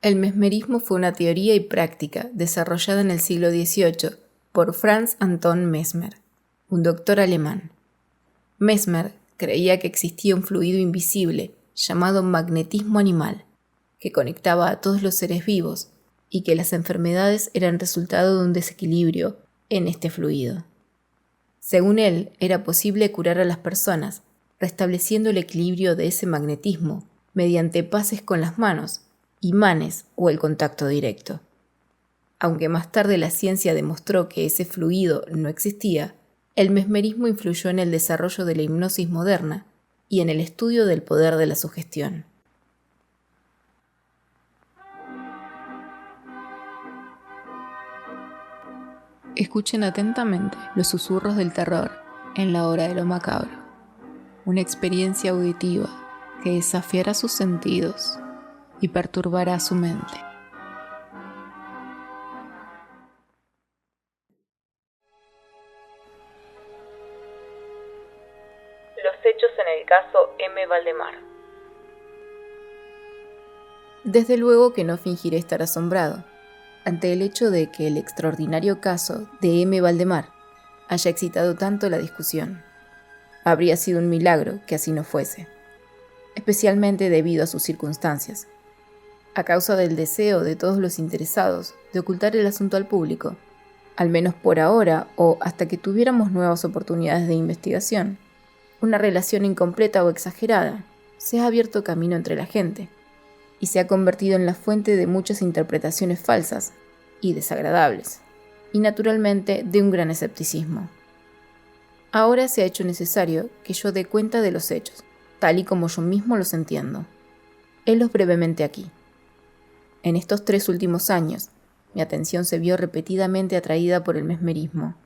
El mesmerismo fue una teoría y práctica desarrollada en el siglo XVIII por Franz Anton Mesmer, un doctor alemán. Mesmer creía que existía un fluido invisible llamado magnetismo animal, que conectaba a todos los seres vivos y que las enfermedades eran resultado de un desequilibrio en este fluido. Según él, era posible curar a las personas restableciendo el equilibrio de ese magnetismo mediante pases con las manos, imanes o el contacto directo. Aunque más tarde la ciencia demostró que ese fluido no existía, el mesmerismo influyó en el desarrollo de la hipnosis moderna y en el estudio del poder de la sugestión. Escuchen atentamente los susurros del terror en la hora de lo macabro, una experiencia auditiva que desafiará sus sentidos y perturbará su mente. Los hechos en el caso M. Valdemar. Desde luego que no fingiré estar asombrado ante el hecho de que el extraordinario caso de M. Valdemar haya excitado tanto la discusión. Habría sido un milagro que así no fuese, especialmente debido a sus circunstancias. A causa del deseo de todos los interesados de ocultar el asunto al público, al menos por ahora o hasta que tuviéramos nuevas oportunidades de investigación, una relación incompleta o exagerada se ha abierto camino entre la gente y se ha convertido en la fuente de muchas interpretaciones falsas y desagradables, y naturalmente de un gran escepticismo. Ahora se ha hecho necesario que yo dé cuenta de los hechos, tal y como yo mismo los entiendo. Helos brevemente aquí. En estos 3 últimos años, mi atención se vio repetidamente atraída por el mesmerismo,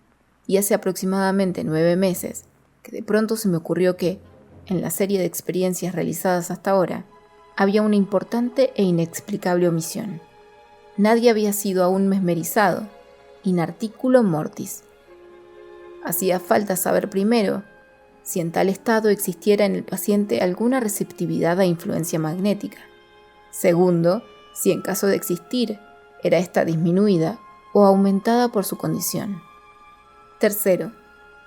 y hace aproximadamente 9 meses que de pronto se me ocurrió que, en la serie de experiencias realizadas hasta ahora, había una importante e inexplicable omisión. Nadie había sido aún mesmerizado, in articulo mortis. Hacía falta saber primero si en tal estado existiera en el paciente alguna receptividad a influencia magnética. Segundo, si en caso de existir, era esta disminuida o aumentada por su condición. Tercero,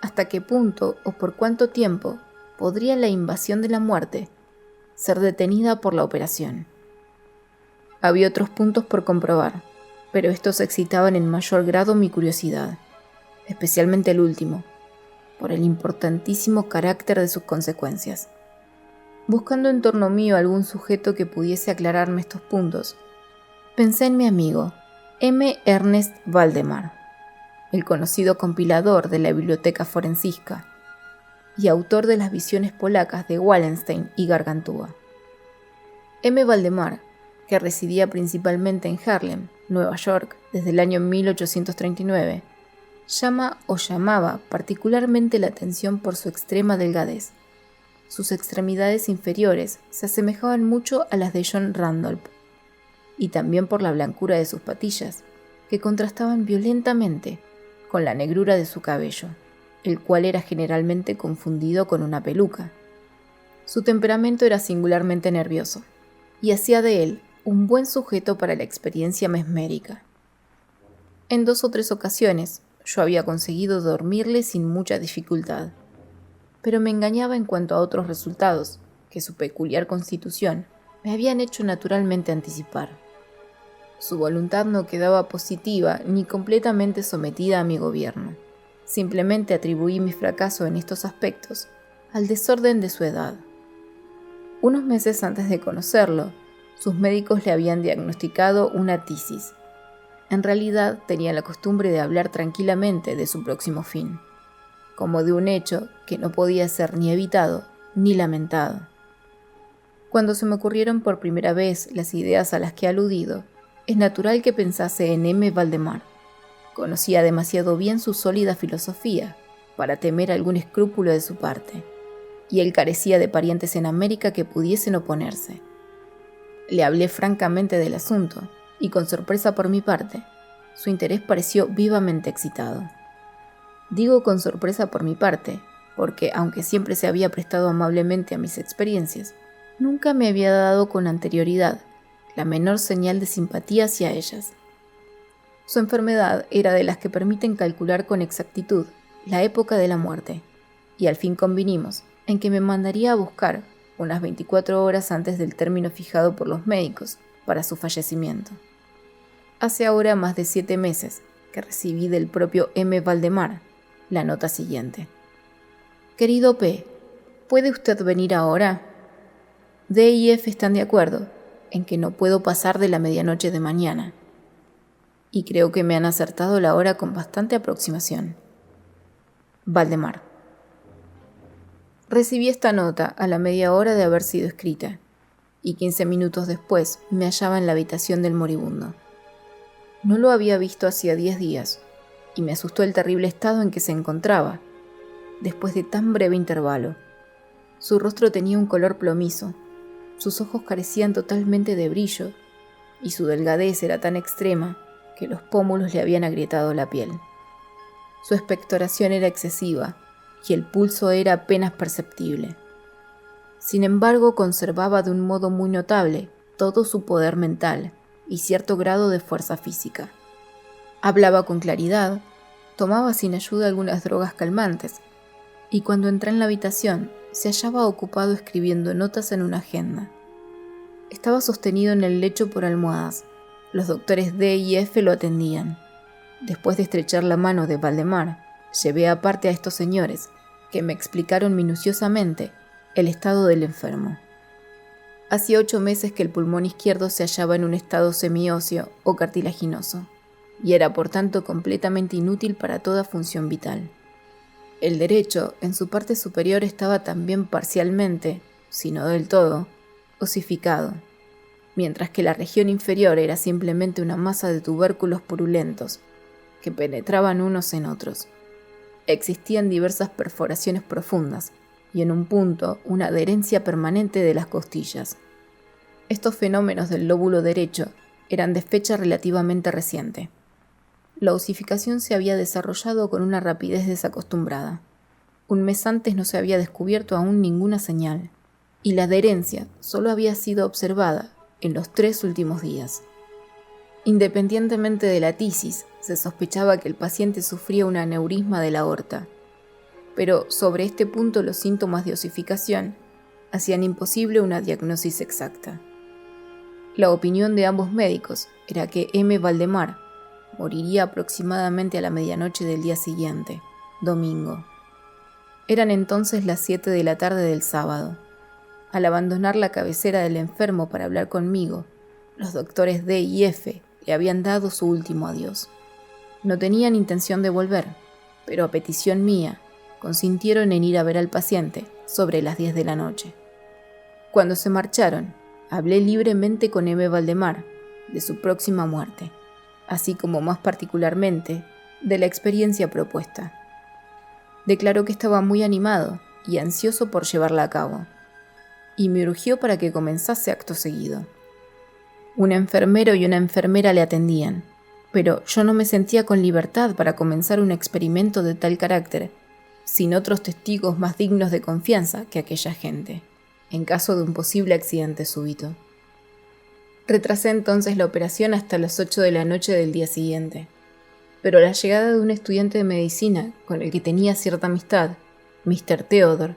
hasta qué punto o por cuánto tiempo podría la invasión de la muerte ser detenida por la operación. Había otros puntos por comprobar, pero estos excitaban en mayor grado mi curiosidad, especialmente el último, por el importantísimo carácter de sus consecuencias. Buscando en torno mío algún sujeto que pudiese aclararme estos puntos, pensé en mi amigo, M. Ernest Valdemar, el conocido compilador de la Biblioteca Forensisca y autor de las visiones polacas de Wallenstein y Gargantúa. M. Valdemar, que residía principalmente en Harlem, Nueva York, desde el año 1839, llamaba particularmente la atención por su extrema delgadez. Sus extremidades inferiores se asemejaban mucho a las de John Randolph, y también por la blancura de sus patillas, que contrastaban violentamente con la negrura de su cabello, el cual era generalmente confundido con una peluca. Su temperamento era singularmente nervioso, y hacía de él un buen sujeto para la experiencia mesmérica. En 2 o 3 ocasiones yo había conseguido dormirle sin mucha dificultad, pero me engañaba en cuanto a otros resultados que su peculiar constitución me habían hecho naturalmente anticipar. Su voluntad no quedaba positiva ni completamente sometida a mi gobierno. Simplemente atribuí mi fracaso en estos aspectos al desorden de su edad. Unos meses antes de conocerlo, sus médicos le habían diagnosticado una tisis. En realidad tenía la costumbre de hablar tranquilamente de su próximo fin, como de un hecho que no podía ser ni evitado ni lamentado. Cuando se me ocurrieron por primera vez las ideas a las que he aludido, es natural que pensase en M. Valdemar. Conocía demasiado bien su sólida filosofía para temer algún escrúpulo de su parte, y él carecía de parientes en América que pudiesen oponerse. Le hablé francamente del asunto, y con sorpresa por mi parte, su interés pareció vivamente excitado. Digo con sorpresa por mi parte, porque aunque siempre se había prestado amablemente a mis experiencias, nunca me había dado con anterioridad la menor señal de simpatía hacia ellas. Su enfermedad era de las que permiten calcular con exactitud la época de la muerte, y al fin convinimos en que me mandaría a buscar unas 24 horas antes del término fijado por los médicos para su fallecimiento. Hace ahora más de 7 meses que recibí del propio M. Valdemar la nota siguiente. Querido P., ¿puede usted venir ahora? D y F están de acuerdo en que no puedo pasar de la medianoche de mañana, y creo que me han acertado la hora con bastante aproximación. Valdemar. Recibí esta nota a la media hora de haber sido escrita, y 15 minutos después me hallaba en la habitación del moribundo. No lo había visto hacía 10 días, y me asustó el terrible estado en que se encontraba, después de tan breve intervalo. Su rostro tenía un color plomizo, sus ojos carecían totalmente de brillo, y su delgadez era tan extrema que los pómulos le habían agrietado la piel. Su expectoración era excesiva, y el pulso era apenas perceptible. Sin embargo, conservaba de un modo muy notable todo su poder mental y cierto grado de fuerza física. Hablaba con claridad, tomaba sin ayuda algunas drogas calmantes, y cuando entré en la habitación se hallaba ocupado escribiendo notas en una agenda. Estaba sostenido en el lecho por almohadas. Los doctores D y F lo atendían. Después de estrechar la mano de Valdemar, llevé aparte a estos señores, que me explicaron minuciosamente el estado del enfermo. Hacía 8 meses que el pulmón izquierdo se hallaba en un estado semióseo o cartilaginoso, y era por tanto completamente inútil para toda función vital. El derecho, en su parte superior, estaba también parcialmente, si no del todo, osificado, mientras que la región inferior era simplemente una masa de tubérculos purulentos que penetraban unos en otros. Existían diversas perforaciones profundas y en un punto una adherencia permanente de las costillas. Estos fenómenos del lóbulo derecho eran de fecha relativamente reciente. La osificación se había desarrollado con una rapidez desacostumbrada. Un mes antes no se había descubierto aún ninguna señal, y la adherencia solo había sido observada en los 3 últimos días. Independientemente de la tisis, se sospechaba que el paciente sufría un aneurisma de la aorta, pero sobre este punto los síntomas de osificación hacían imposible una diagnosis exacta. La opinión de ambos médicos era que M. Valdemar moriría aproximadamente a la medianoche del día siguiente, domingo. Eran entonces las 7 de la tarde del sábado. Al abandonar la cabecera del enfermo para hablar conmigo, los doctores D y F le habían dado su último adiós. No tenían intención de volver, pero a petición mía, consintieron en ir a ver al paciente sobre las 10 de la noche. Cuando se marcharon, hablé libremente con M. Valdemar de su próxima muerte, así como más particularmente de la experiencia propuesta. Declaró que estaba muy animado y ansioso por llevarla a cabo, y me urgió para que comenzase acto seguido. Un enfermero y una enfermera le atendían, pero yo no me sentía con libertad para comenzar un experimento de tal carácter, sin otros testigos más dignos de confianza que aquella gente, en caso de un posible accidente súbito. Retrasé entonces la operación hasta las 8 de la noche del día siguiente, pero la llegada de un estudiante de medicina con el que tenía cierta amistad, Mr. Theodore,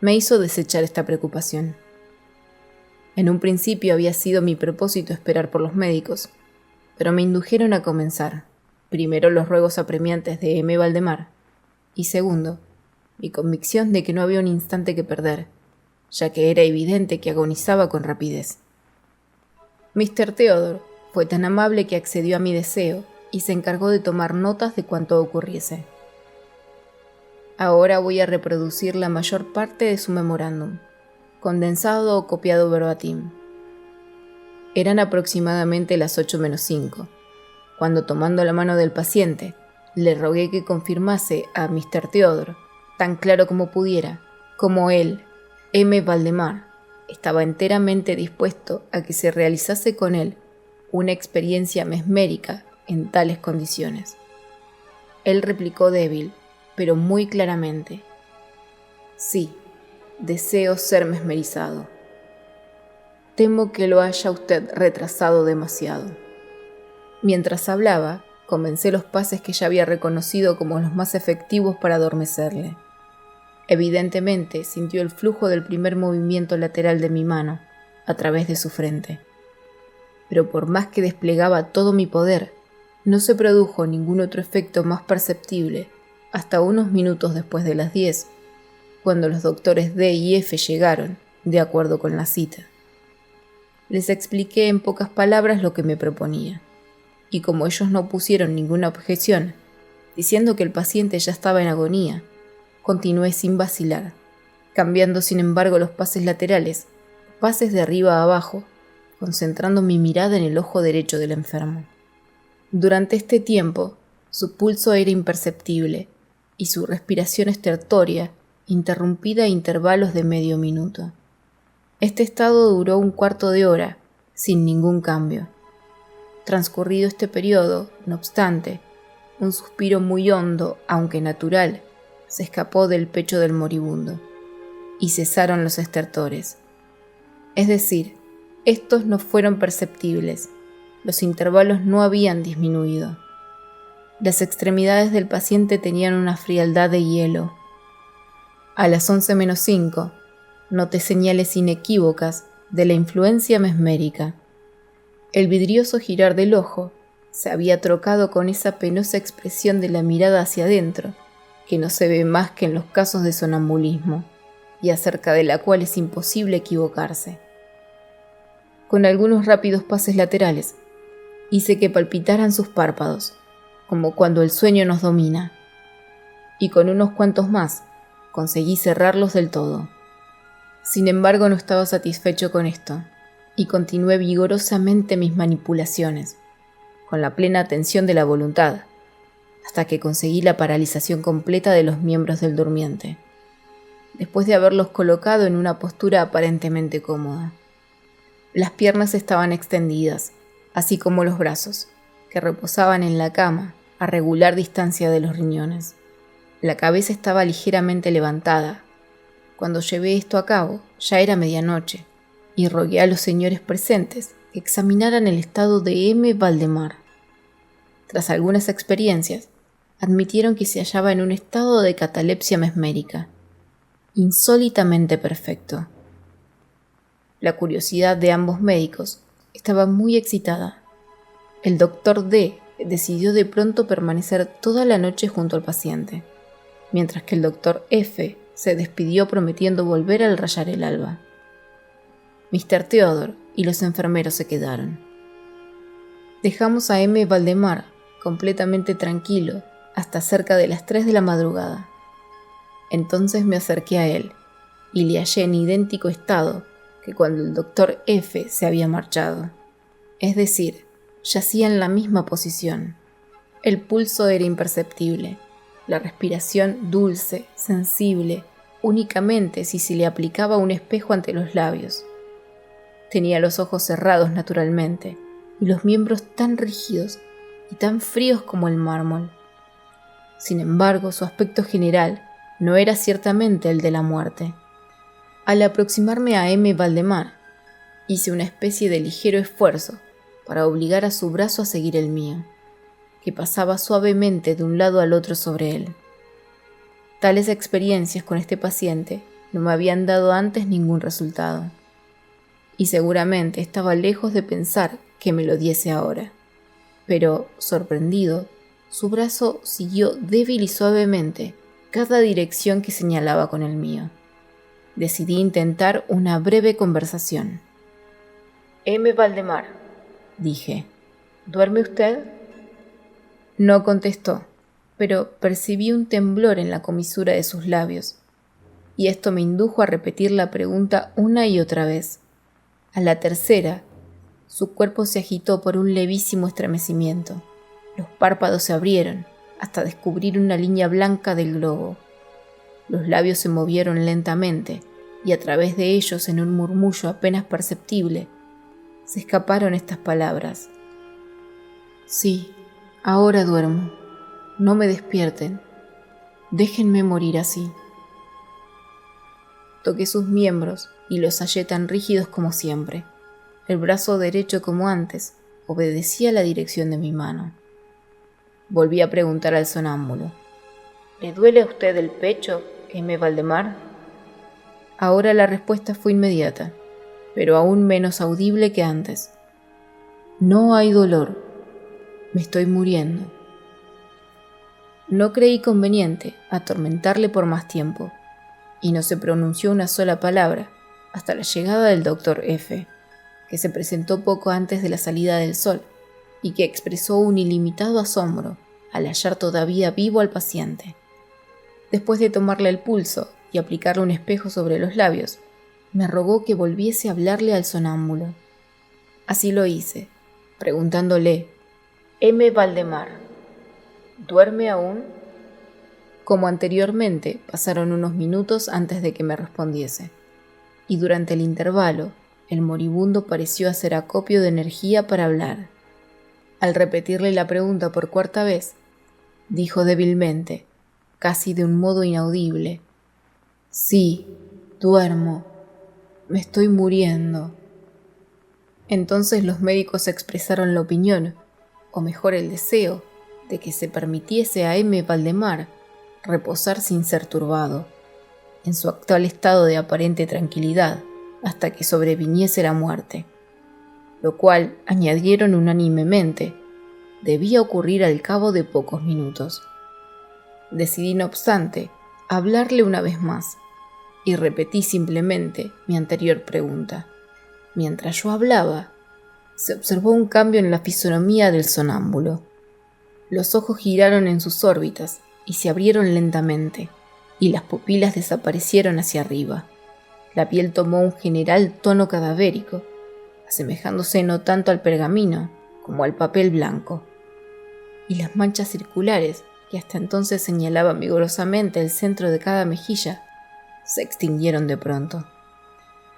me hizo desechar esta preocupación. En un principio había sido mi propósito esperar por los médicos, pero me indujeron a comenzar, primero los ruegos apremiantes de M. Valdemar, y segundo, mi convicción de que no había un instante que perder, ya que era evidente que agonizaba con rapidez. Mr. Theodore fue tan amable que accedió a mi deseo y se encargó de tomar notas de cuanto ocurriese. Ahora voy a reproducir la mayor parte de su memorándum, condensado o copiado verbatim. Eran aproximadamente las 8 menos 5, cuando tomando la mano del paciente, le rogué que confirmase a Mr. Theodore, tan claro como pudiera, como él, M. Valdemar, estaba enteramente dispuesto a que se realizase con él una experiencia mesmérica en tales condiciones. Él replicó débil, pero muy claramente: sí, deseo ser mesmerizado. Temo que lo haya usted retrasado demasiado. Mientras hablaba, comencé los pases que ya había reconocido como los más efectivos para adormecerle. Evidentemente sintió el flujo del primer movimiento lateral de mi mano a través de su frente. Pero por más que desplegaba todo mi poder, no se produjo ningún otro efecto más perceptible hasta unos minutos después de las 10, cuando los doctores D y F llegaron, de acuerdo con la cita. Les expliqué en pocas palabras lo que me proponía, y como ellos no pusieron ninguna objeción, diciendo que el paciente ya estaba en agonía, continué sin vacilar, cambiando sin embargo los pases laterales, pases de arriba a abajo, concentrando mi mirada en el ojo derecho del enfermo. Durante este tiempo, su pulso era imperceptible y su respiración estertórea interrumpida a intervalos de medio minuto. Este estado duró un cuarto de hora, sin ningún cambio. Transcurrido este periodo, no obstante, un suspiro muy hondo, aunque natural, se escapó del pecho del moribundo, y cesaron los estertores. Es decir, estos no fueron perceptibles, los intervalos no habían disminuido. Las extremidades del paciente tenían una frialdad de hielo. A las 11:05, noté señales inequívocas de la influencia mesmérica. El vidrioso girar del ojo se había trocado con esa penosa expresión de la mirada hacia adentro, que no se ve más que en los casos de sonambulismo, y acerca de la cual es imposible equivocarse. Con algunos rápidos pases laterales, hice que palpitaran sus párpados, como cuando el sueño nos domina, y con unos cuantos más conseguí cerrarlos del todo. Sin embargo, no estaba satisfecho con esto, y continué vigorosamente mis manipulaciones, con la plena atención de la voluntad, hasta que conseguí la paralización completa de los miembros del durmiente, después de haberlos colocado en una postura aparentemente cómoda. Las piernas estaban extendidas, así como los brazos, que reposaban en la cama a regular distancia de los riñones. La cabeza estaba ligeramente levantada. Cuando llevé esto a cabo, ya era medianoche, y rogué a los señores presentes que examinaran el estado de M. Valdemar. Tras algunas experiencias, admitieron que se hallaba en un estado de catalepsia mesmérica, insólitamente perfecto. La curiosidad de ambos médicos estaba muy excitada. El doctor D decidió de pronto permanecer toda la noche junto al paciente, mientras que el doctor F se despidió prometiendo volver al rayar el alba. Mr. Theodore y los enfermeros se quedaron. Dejamos a M. Valdemar completamente tranquilo hasta cerca de las 3 de la madrugada. Entonces me acerqué a él y le hallé en idéntico estado que cuando el doctor F se había marchado. Es decir, yacía en la misma posición. El pulso era imperceptible, la respiración dulce, sensible, únicamente si se le aplicaba un espejo ante los labios. Tenía los ojos cerrados naturalmente y los miembros tan rígidos y tan fríos como el mármol. Sin embargo, su aspecto general no era ciertamente el de la muerte. Al aproximarme a M. Valdemar, hice una especie de ligero esfuerzo para obligar a su brazo a seguir el mío, que pasaba suavemente de un lado al otro sobre él. Tales experiencias con este paciente no me habían dado antes ningún resultado, y seguramente estaba lejos de pensar que me lo diese ahora. Pero, sorprendido, su brazo siguió débil y suavemente cada dirección que señalaba con el mío. Decidí intentar una breve conversación. M. Valdemar, dije, ¿duerme usted? No contestó, pero percibí un temblor en la comisura de sus labios, y esto me indujo a repetir la pregunta una y otra vez. A la tercera, su cuerpo se agitó por un levísimo estremecimiento. Los párpados se abrieron hasta descubrir una línea blanca del globo. Los labios se movieron lentamente y a través de ellos, en un murmullo apenas perceptible, se escaparon estas palabras. Sí, ahora duermo. No me despierten. Déjenme morir así. Toqué sus miembros y los hallé tan rígidos como siempre, El brazo derecho, como antes, obedecía la dirección de mi mano. Volví a preguntar al sonámbulo. ¿Le duele a usted el pecho, M. Valdemar? Ahora la respuesta fue inmediata, pero aún menos audible que antes. No hay dolor. Me estoy muriendo. No creí conveniente atormentarle por más tiempo, y no se pronunció una sola palabra hasta la llegada del doctor F., que se presentó poco antes de la salida del sol y que expresó un ilimitado asombro al hallar todavía vivo al paciente. Después de tomarle el pulso y aplicarle un espejo sobre los labios, me rogó que volviese a hablarle al sonámbulo. Así lo hice, preguntándole: M. Valdemar, ¿duerme aún? Como anteriormente, pasaron unos minutos antes de que me respondiese, y durante el intervalo, el moribundo pareció hacer acopio de energía para hablar. Al repetirle la pregunta por cuarta vez, dijo débilmente, casi de un modo inaudible: Sí, duermo. Me estoy muriendo. Entonces los médicos expresaron la opinión, o mejor el deseo, de que se permitiese a M. Valdemar reposar sin ser turbado, en su actual estado de aparente tranquilidad, hasta que sobreviniese la muerte, lo cual, añadieron unánimemente, debía ocurrir al cabo de pocos minutos. Decidí, no obstante, hablarle una vez más, y repetí simplemente mi anterior pregunta. Mientras yo hablaba, se observó un cambio en la fisonomía del sonámbulo. Los ojos giraron en sus órbitas y se abrieron lentamente, y las pupilas desaparecieron hacia arriba. La piel tomó un general tono cadavérico, asemejándose no tanto al pergamino como al papel blanco. Y las manchas circulares, que hasta entonces señalaban vigorosamente el centro de cada mejilla, se extinguieron de pronto.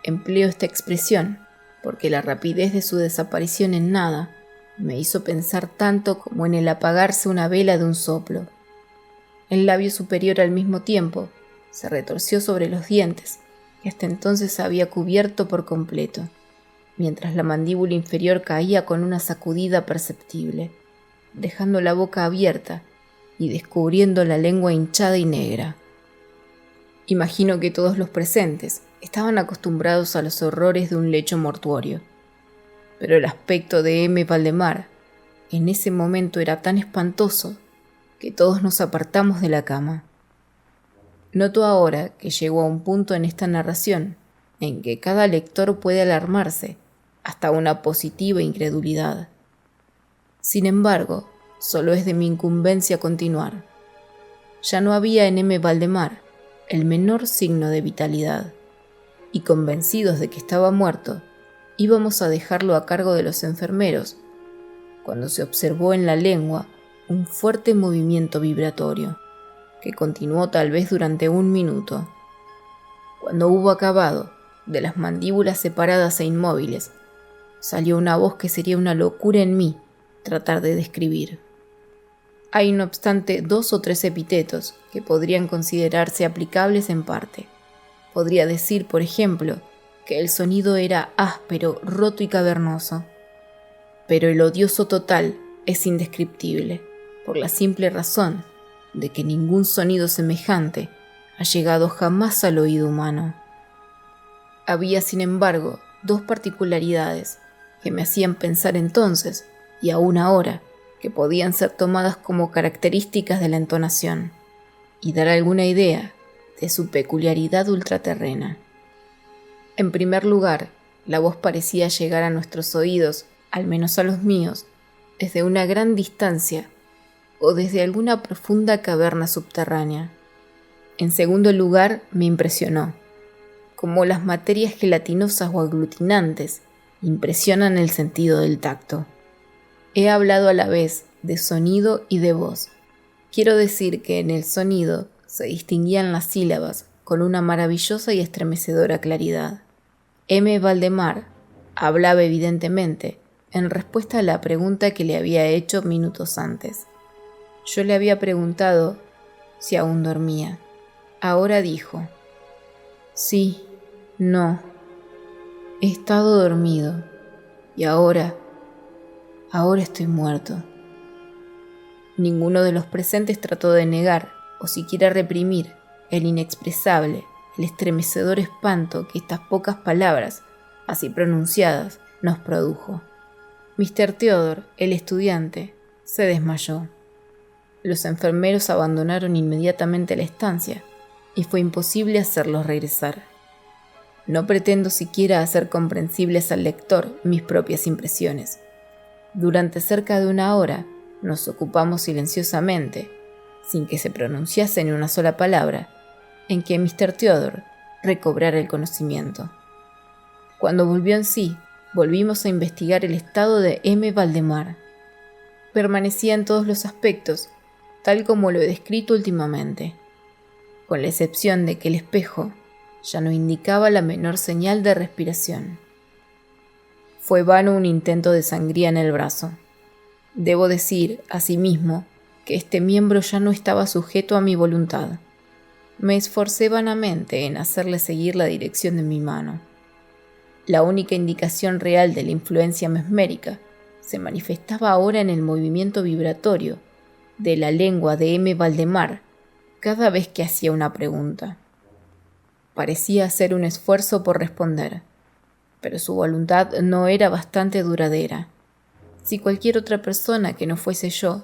Empleo esta expresión porque la rapidez de su desaparición en nada me hizo pensar tanto como en el apagarse una vela de un soplo. El labio superior al mismo tiempo se retorció sobre los dientes que hasta entonces había cubierto por completo, mientras la mandíbula inferior caía con una sacudida perceptible, dejando la boca abierta y descubriendo la lengua hinchada y negra. Imagino que todos los presentes estaban acostumbrados a los horrores de un lecho mortuorio, pero el aspecto de M. Valdemar en ese momento era tan espantoso que todos nos apartamos de la cama. Noto ahora que llegó a un punto en esta narración en que cada lector puede alarmarse hasta una positiva incredulidad. Sin embargo, solo es de mi incumbencia continuar. Ya no había en M. Valdemar el menor signo de vitalidad, y convencidos de que estaba muerto, íbamos a dejarlo a cargo de los enfermeros, cuando se observó en la lengua un fuerte movimiento vibratorio, que continuó tal vez durante 1 minuto. Cuando hubo acabado, de las mandíbulas separadas e inmóviles, salió una voz que sería una locura en mí tratar de describir. Hay no obstante 2 o 3 epítetos que podrían considerarse aplicables en parte. Podría decir, por ejemplo, que el sonido era áspero, roto y cavernoso. Pero el odioso total es indescriptible, por la simple razón de que ningún sonido semejante ha llegado jamás al oído humano. Había, sin embargo, 2 particularidades que me hacían pensar entonces, y aún ahora, que podían ser tomadas como características de la entonación, y dar alguna idea de su peculiaridad ultraterrena. En primer lugar, la voz parecía llegar a nuestros oídos, al menos a los míos, desde una gran distancia o desde alguna profunda caverna subterránea. En segundo lugar, me impresionó, como las materias gelatinosas o aglutinantes impresionan el sentido del tacto. He hablado a la vez de sonido y de voz. Quiero decir que en el sonido se distinguían las sílabas con una maravillosa y estremecedora claridad. M. Valdemar hablaba evidentemente en respuesta a la pregunta que le había hecho minutos antes. Yo le había preguntado si aún dormía. Ahora dijo: Sí, no, he estado dormido, Y ahora estoy muerto. Ninguno de los presentes trató de negar o siquiera reprimir el inexpresable, el estremecedor espanto que estas pocas palabras, así pronunciadas, nos produjo. Mr. Theodore, el estudiante, se desmayó. Los enfermeros abandonaron inmediatamente la estancia y fue imposible hacerlos regresar. No pretendo siquiera hacer comprensibles al lector mis propias impresiones. Durante cerca de una hora nos ocupamos silenciosamente, sin que se pronunciase ni una sola palabra, en que Mr. Theodore recobrara el conocimiento. Cuando volvió en sí, volvimos a investigar el estado de M. Valdemar. Permanecía en todos los aspectos, tal como lo he descrito últimamente, con la excepción de que el espejo ya no indicaba la menor señal de respiración. Fue vano un intento de sangría en el brazo. Debo decir, asimismo, que este miembro ya no estaba sujeto a mi voluntad. Me esforcé vanamente en hacerle seguir la dirección de mi mano. La única indicación real de la influencia mesmérica se manifestaba ahora en el movimiento vibratorio de la lengua de M. Valdemar cada vez que hacía una pregunta. Parecía hacer un esfuerzo por responder, pero su voluntad no era bastante duradera. Si cualquier otra persona que no fuese yo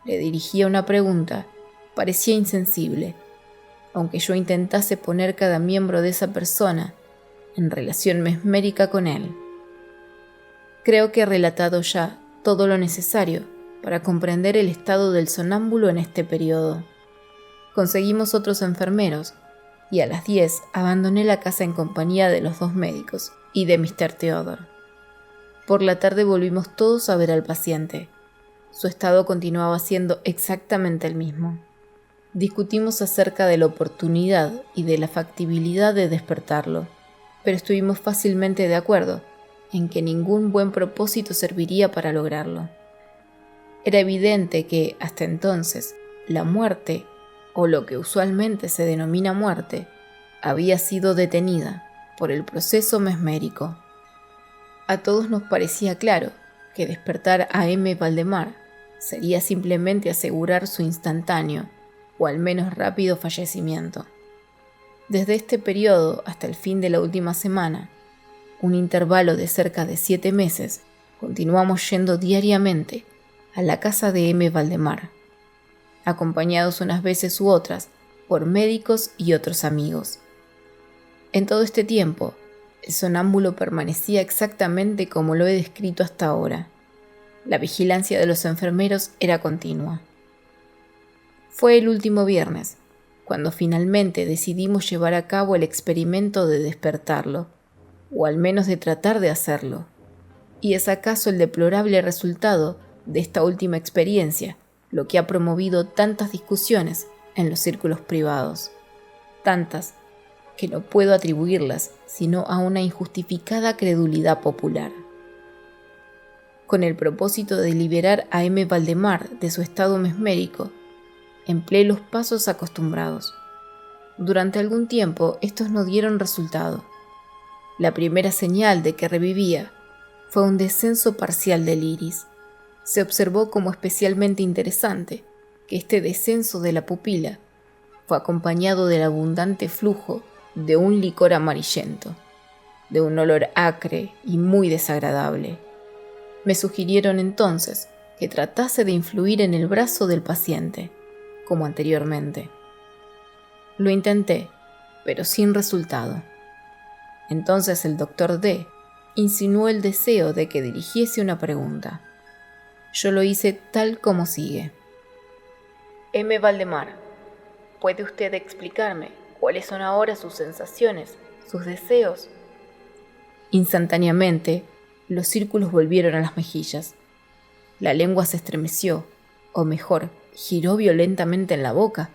le dirigía una pregunta, parecía insensible, aunque yo intentase poner cada miembro de esa persona en relación mesmérica con él. Creo que he relatado ya todo lo necesario para comprender el estado del sonámbulo en este periodo. Conseguimos otros enfermeros, y a las 10 abandoné la casa en compañía de los 2 médicos y de Mr. Theodore. Por la tarde volvimos todos a ver al paciente. Su estado continuaba siendo exactamente el mismo. Discutimos acerca de la oportunidad y de la factibilidad de despertarlo, pero estuvimos fácilmente de acuerdo en que ningún buen propósito serviría para lograrlo. Era evidente que, hasta entonces, la muerte, o lo que usualmente se denomina muerte, había sido detenida por el proceso mesmérico. A todos nos parecía claro que despertar a M. Valdemar sería simplemente asegurar su instantáneo, o al menos rápido fallecimiento. Desde este periodo hasta el fin de la última semana, un intervalo de cerca de 7 meses, continuamos yendo diariamente a la casa de M. Valdemar, acompañados unas veces u otras por médicos y otros amigos. En todo este tiempo, el sonámbulo permanecía exactamente como lo he descrito hasta ahora. La vigilancia de los enfermeros era continua. Fue el último viernes, cuando finalmente decidimos llevar a cabo el experimento de despertarlo, o al menos de tratar de hacerlo. ¿Y es acaso el deplorable resultado de esta última experiencia lo que ha promovido tantas discusiones en los círculos privados? Tantas que no puedo atribuirlas sino a una injustificada credulidad popular. Con el propósito de liberar a M. Valdemar de su estado mesmérico, empleé los pasos acostumbrados. Durante algún tiempo estos no dieron resultado. La primera señal de que revivía fue un descenso parcial del iris. Se observó como especialmente interesante que este descenso de la pupila fue acompañado del abundante flujo de un licor amarillento, de un olor acre y muy desagradable. Me sugirieron entonces que tratase de influir en el brazo del paciente, como anteriormente. Lo intenté, pero sin resultado. Entonces el doctor D. insinuó el deseo de que dirigiese una pregunta. Yo lo hice tal como sigue. M. Valdemar, ¿puede usted explicarme cuáles son ahora sus sensaciones, sus deseos? Instantáneamente, los círculos volvieron a las mejillas. La lengua se estremeció, o mejor, giró violentamente en la boca.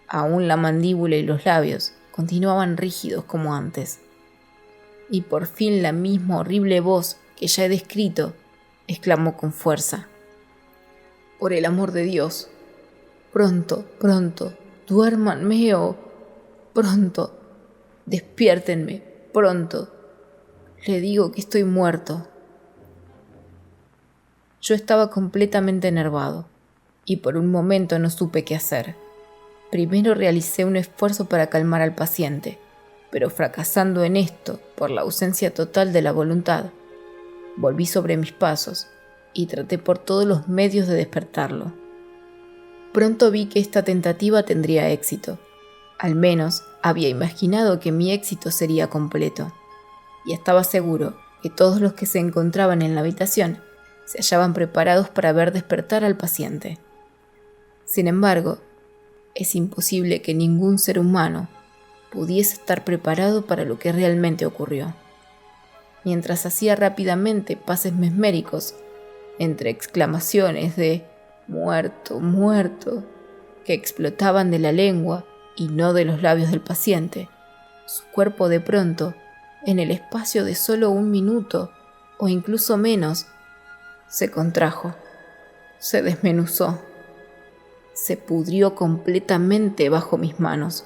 Aún la mandíbula y los labios continuaban rígidos como antes. Y por fin la misma horrible voz que ya he descrito exclamó con fuerza: «Por el amor de Dios, pronto, pronto, duérmanme o pronto, despiértenme, pronto. Le digo que estoy muerto». Yo estaba completamente enervado y por un momento no supe qué hacer. Primero realicé un esfuerzo para calmar al paciente, pero fracasando en esto por la ausencia total de la voluntad, volví sobre mis pasos y traté por todos los medios de despertarlo. Pronto vi que esta tentativa tendría éxito. Al menos había imaginado que mi éxito sería completo, y estaba seguro que todos los que se encontraban en la habitación se hallaban preparados para ver despertar al paciente. Sin embargo, es imposible que ningún ser humano pudiese estar preparado para lo que realmente ocurrió. Mientras hacía rápidamente pases mesméricos, entre exclamaciones de «muerto, muerto», que explotaban de la lengua y no de los labios del paciente, su cuerpo de pronto, en el espacio de solo un minuto o incluso menos, se contrajo, se desmenuzó, se pudrió completamente bajo mis manos.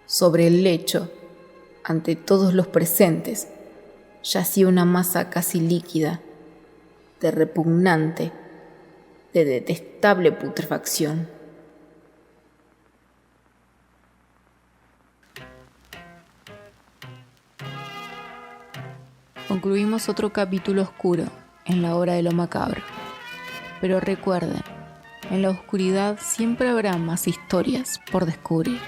Sobre el lecho, ante todos los presentes, yacía una masa casi líquida, de repugnante, de detestable putrefacción. Concluimos otro capítulo oscuro en la hora de lo macabro. Pero recuerden, en la oscuridad siempre habrá más historias por descubrir.